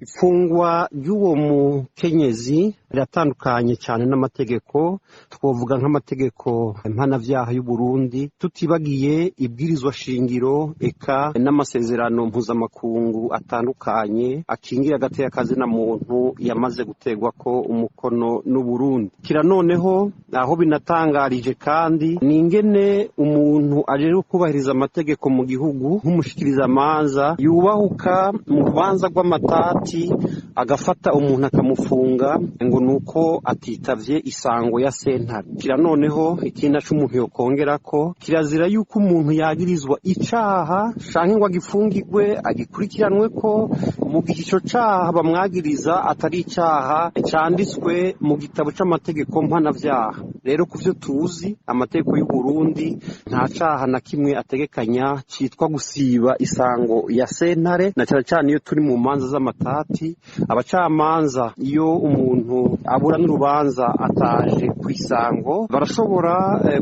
Ifungwa ry'uwo mukenyezi riratandukanye cyane n'amategeko, twovuga nk'amategeko mpanavyaha y'u Burundi, tutibagiye ibwirizwa shingiro eka n'amasezerano mpuzamakungu atandukanye akingira agateka kazina muntu yamaze gutegwa ko umukono n'u Burundi. Kira noneho aho binatangarije kandi ni ingene umuntu aje kubahiriza amategeko mu gihugu nk'umushikiriza amanza yubahuka mu rubanza rw'amatati agafata umuntu akamufunga ngo nuko atitavye isango ya sentare. Kira noneho ikindi c'umuntu yokongera ko kirazira yuko umuntu yagirizwa icaha canke ngo agifungirwe agikurikiranwe ko mu gihe ico caha bamwagiriza atari icaha canditswe mu gitabo c'amategeko mpanavyaha. Rero kuvyo tuzi amategeko y'u Burundi nta caha na kimwe ategekanya citwa gusiba isango ya sentare, na cyane iyo turi mu manza z'amatati. Abacamanza iyo umuntu abura n'urubanza ataje kwisango barashobora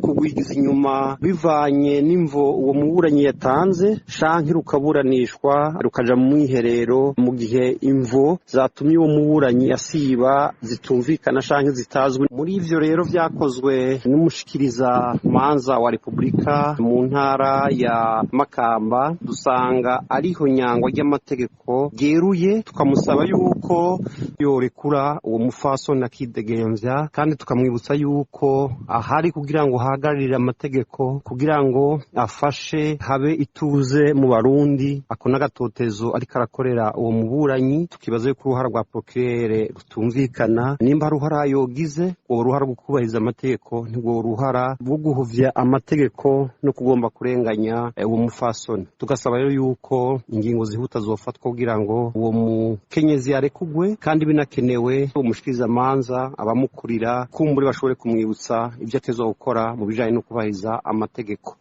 kugwigiza inyuma bivanye n'imvo uwo muburanyi yatanze, canke rukaburanishwa rukaja mu mwiherero mu gihe imvo zatumye uwo muburanyi asiba zitumvikana canke zitazwi. Muri ivyo rero vyakozwe n'umushikiriza manza wa Republika mu ntara ya Makamba, dusanga ariho nyangwa ry'amategeko ryeruye, tukamusaba yuko yorekura uwo mufasoni akidegemvya, kandi tukamwibutsa yuko ahari kugira ngo hagararire amategeko, kugira ngo afashe habe ituze mu Barundi. Ako n'agatotezo ariko arakorera uwo muburanyi, tukibaza yuko uruhara rwa procureur rutumvikana. Nimba ruhara yogize uwo ruhara rwo kubahiriza amategeko, nibwo ruhara rwo guhuvya amategeko no kugomba kurenganya uwo mufasoni. Tugasaba rero yuko ingingo zihuta zofatwa kugira ngo uwo mukenyezi yarekugwe, kandi binakenewe umushikiriza amanza abamukurira kumbure bashobore kumwibutsa ivyo atezwa gukora mu bijanye no kubahiriza amategeko.